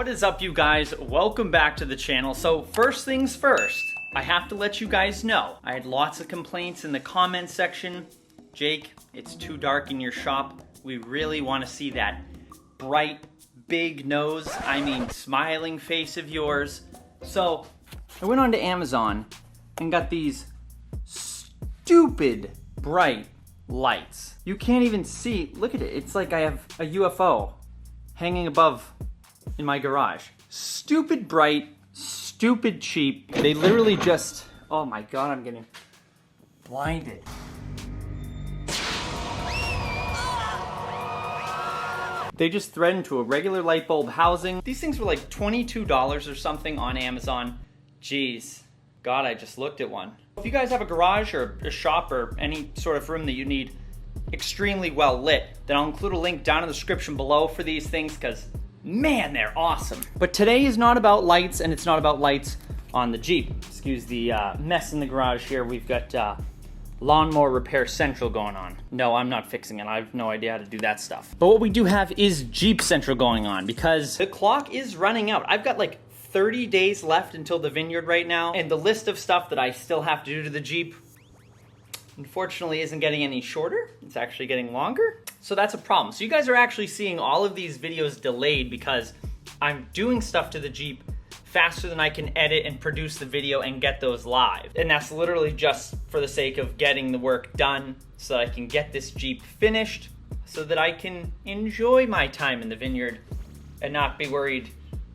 What is up, you guys? Welcome back to the channel. So first things first, I have to let you guys know, I had lots of complaints in the comment section. Jake, it's too dark in your shop. We really want to see that bright, big nose, I mean smiling face of yours. So I went onto Amazon and got these stupid bright lights. You can't even see, look at it. It's like I have a UFO hanging above in my garage. Stupid bright, stupid cheap. They literally just, oh my God, I'm getting blinded. They just thread into a regular light bulb housing. These things were like $22 or something on Amazon. Jeez, God, I just looked at one. If you guys have a garage or a shop or any sort of room that you need extremely well lit, then I'll include a link down in the description below for these things, because man, they're awesome. But today is not about lights, and it's not about lights on the Jeep. Excuse the mess in the garage here. We've got lawnmower repair central going on. No, I'm not fixing it. I have no idea how to do that stuff. But what we do have is Jeep central going on, because the clock is running out. I've got like 30 days left until the vineyard right now, and the list of stuff that I still have to do to the Jeep unfortunately isn't getting any shorter. It's actually getting longer. So that's a problem. So you guys are actually seeing all of these videos delayed because I'm doing stuff to the Jeep faster than I can edit and produce the video and get those live. And that's literally just for the sake of getting the work done so that I can get this Jeep finished so that I can enjoy my time in the vineyard and not be worried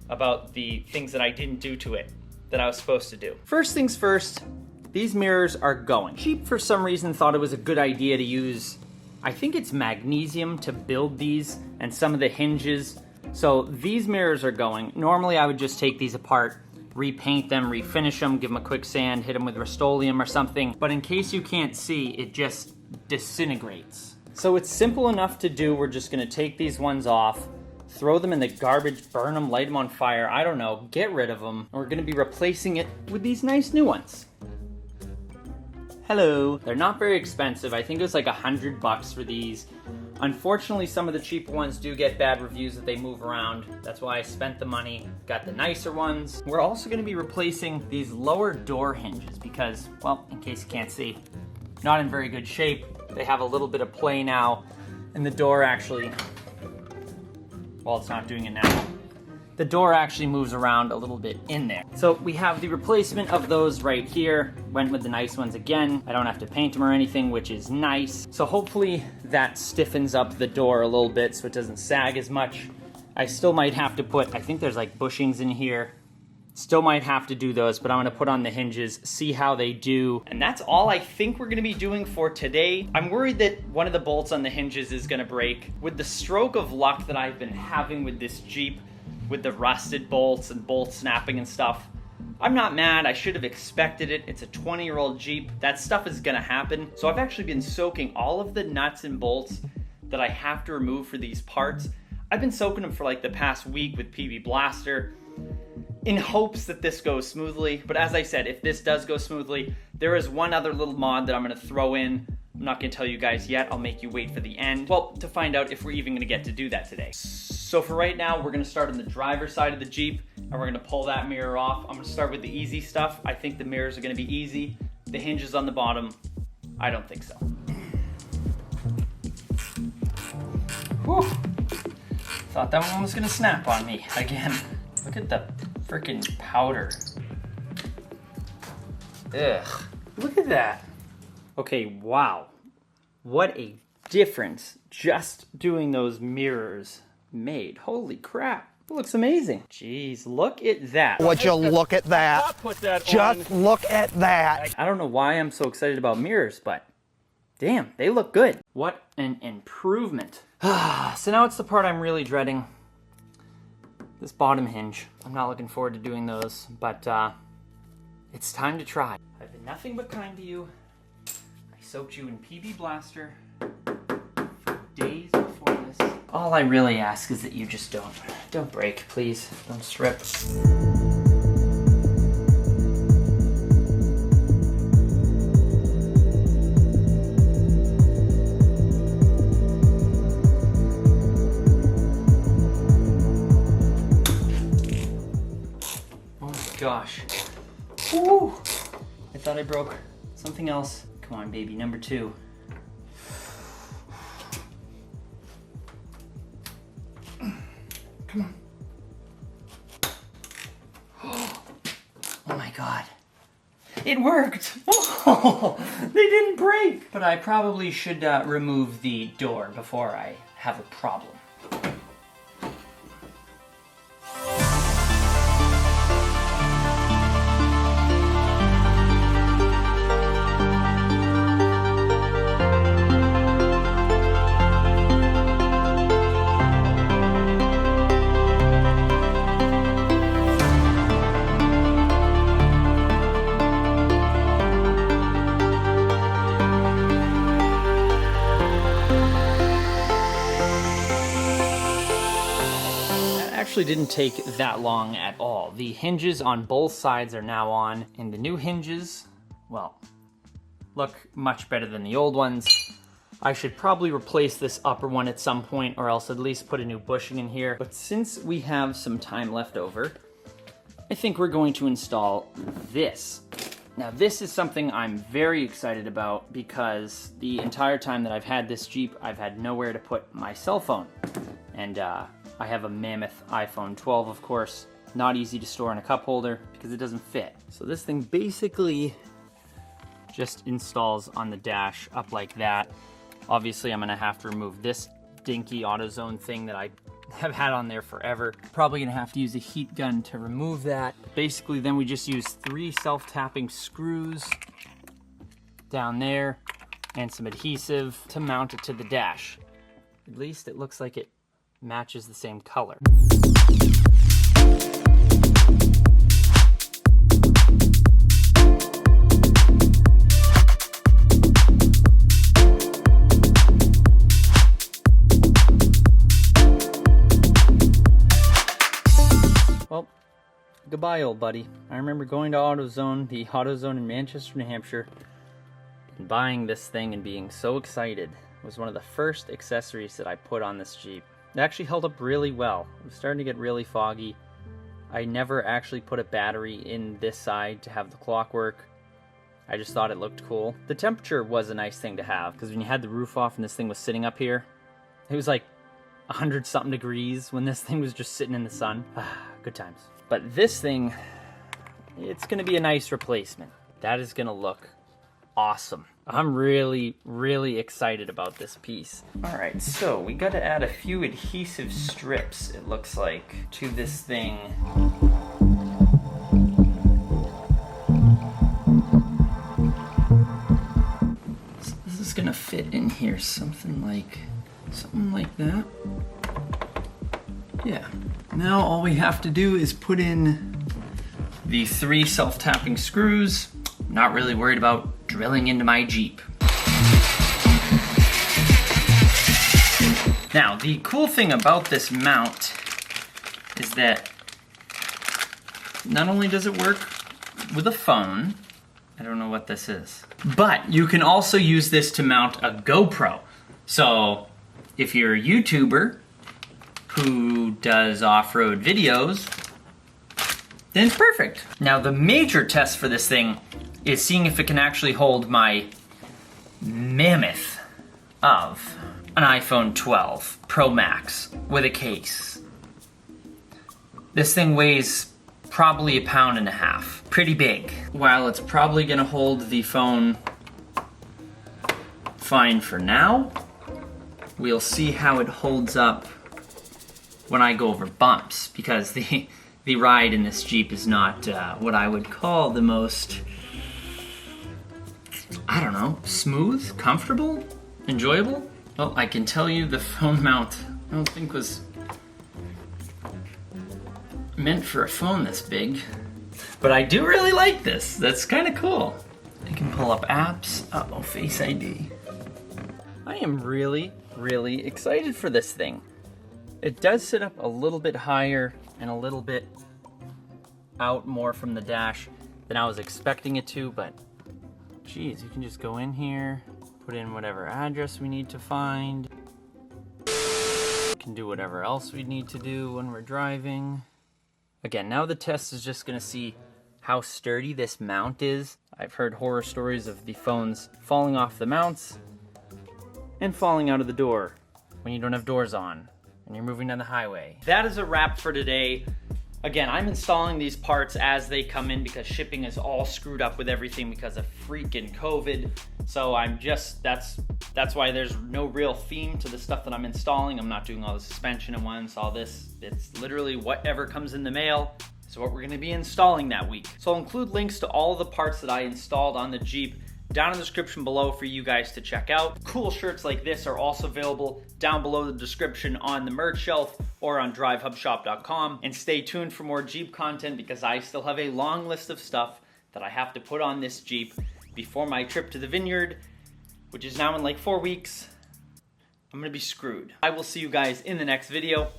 about the things that I didn't do to it that I was supposed to do. First things first, these mirrors are going. Jeep, for some reason, thought it was a good idea to use, I think it's magnesium to build these and some of the hinges. So these mirrors are going. Normally I would just take these apart, repaint them, refinish them, give them a quick sand, hit them with Rust-Oleum or something. But in case you can't see, it just disintegrates. So it's simple enough to do. We're just gonna take these ones off, throw them in the garbage, burn them, light them on fire, I don't know, get rid of them. And we're gonna be replacing it with these nice new ones. Hello. They're not very expensive. I think it was like $100 for these. Unfortunately, some of the cheaper ones do get bad reviews that they move around. That's why I spent the money, got the nicer ones. We're also gonna be replacing these lower door hinges because, well, in case you can't see, not in very good shape. They have a little bit of play now, and the door actually, well, it's not doing it now. The door actually moves around a little bit in there. So we have the replacement of those right here. Went with the nice ones again. I don't have to paint them or anything, which is nice. So hopefully that stiffens up the door a little bit so it doesn't sag as much. I still might have to put, I think there's like bushings in here. Still might have to do those, but I'm gonna put on the hinges, see how they do. And that's all I think we're gonna be doing for today. I'm worried that one of the bolts on the hinges is gonna break. With the stroke of luck that I've been having with this Jeep, with the rusted bolts and bolts snapping and stuff, I'm not mad. I should have expected it. It's a 20-year-old Jeep. That stuff is gonna happen. So I've actually been soaking all of the nuts and bolts that I have to remove for these parts. I've been soaking them for like the past week with PB Blaster in hopes that this goes smoothly. But as I said, if this does go smoothly, there is one other little mod that I'm gonna throw in. I'm not gonna tell you guys yet. I'll make you wait for the end. Well, to find out if we're even gonna get to do that today. So for right now, we're gonna start on the driver's side of the Jeep and we're gonna pull that mirror off. I'm gonna start with the easy stuff. I think the mirrors are gonna be easy. The hinges on the bottom, I don't think so. Whew. Thought that one was gonna snap on me again. Look at the freaking powder. Ugh, look at that. Okay, wow. What a difference just doing those mirrors made. Holy crap. It looks amazing. Jeez, look at that. Would you look at that? Just look at that. I don't know why I'm so excited about mirrors, but damn, they look good. What an improvement. So now it's the part I'm really dreading. This bottom hinge. I'm not looking forward to doing those, but it's time to try. I've been nothing but kind to you. I soaked you in PB Blaster for days before this. All I really ask is that you just don't break, please. Don't strip. gosh. Woo! I thought I broke something else. Come on, baby, number 2. Come on. Oh my God. It worked! Oh, they didn't break! But I probably should remove the door before I have a problem. Actually didn't take that long at all. The hinges on both sides are now on, and the new hinges, well, look much better than the old ones. I should probably replace this upper one at some point, or else at least put a new bushing in here. But since we have some time left over, I think we're going to install this. Now this is something I'm very excited about because the entire time that I've had this Jeep, I've had nowhere to put my cell phone. And I have a mammoth iPhone 12, of course. Not easy to store in a cup holder because it doesn't fit. So this thing basically just installs on the dash up like that. Obviously, I'm gonna have to remove this dinky AutoZone thing that I have had on there forever. Probably gonna have to use a heat gun to remove that. Basically, then we just use 3 self-tapping screws down there and some adhesive to mount it to the dash. At least it looks like it matches the same color. Well, goodbye, old buddy. I remember going to AutoZone, the AutoZone in Manchester, New Hampshire, and buying this thing and being so excited. It was one of the first accessories that I put on this Jeep. It actually held up really well. It was starting to get really foggy. I never actually put a battery in this side to have the clock work. I just thought it looked cool. The temperature was a nice thing to have, because when you had the roof off and this thing was sitting up here, it was like 100-something degrees when this thing was just sitting in the sun. Good times. But this thing, it's gonna be a nice replacement. That is gonna look awesome. I'm really, really excited about this piece. All right, so we got to add a few adhesive strips, it looks like, to this thing. So this is gonna fit in here, something like that. Yeah. Now all we have to do is put in the 3 self-tapping screws. Not really worried about drilling into my Jeep. Now, the cool thing about this mount is that not only does it work with a phone, I don't know what this is, but you can also use this to mount a GoPro. So if you're a YouTuber who does off-road videos, then it's perfect. Now, the major test for this thing is seeing if it can actually hold my mammoth of an iPhone 12 Pro Max with a case. This thing weighs probably 1.5 pounds, pretty big. While it's probably gonna hold the phone fine for now, we'll see how it holds up when I go over bumps, because the ride in this Jeep is not what I would call the most, I don't know, smooth, comfortable, enjoyable. Well, I can tell you the phone mount I don't think was meant for a phone this big. But I do really like this. That's kind of cool. I can pull up apps. Uh-oh, Face ID. I am really, really excited for this thing. It does sit up a little bit higher and a little bit out more from the dash than I was expecting it to, but geez, you can just go in here, put in whatever address we need to find. We can do whatever else we need to do when we're driving. Again, now the test is just gonna see how sturdy this mount is. I've heard horror stories of the phones falling off the mounts and falling out of the door when you don't have doors on and you're moving down the highway. That is a wrap for today. Again, I'm installing these parts as they come in because shipping is all screwed up with everything because of freaking COVID. So that's why there's no real theme to the stuff that I'm installing. I'm not doing all the suspension at once, all this. It's literally whatever comes in the mail is what we're gonna be installing that week. So I'll include links to all the parts that I installed on the Jeep down in the description below for you guys to check out. Cool shirts like this are also available down below the description on the merch shelf or on drivehubshop.com. And stay tuned for more Jeep content because I still have a long list of stuff that I have to put on this Jeep before my trip to the vineyard, which is now in like 4 weeks. I'm gonna be screwed. I will see you guys in the next video.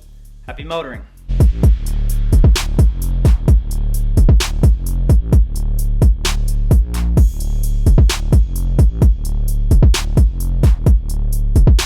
Happy motoring.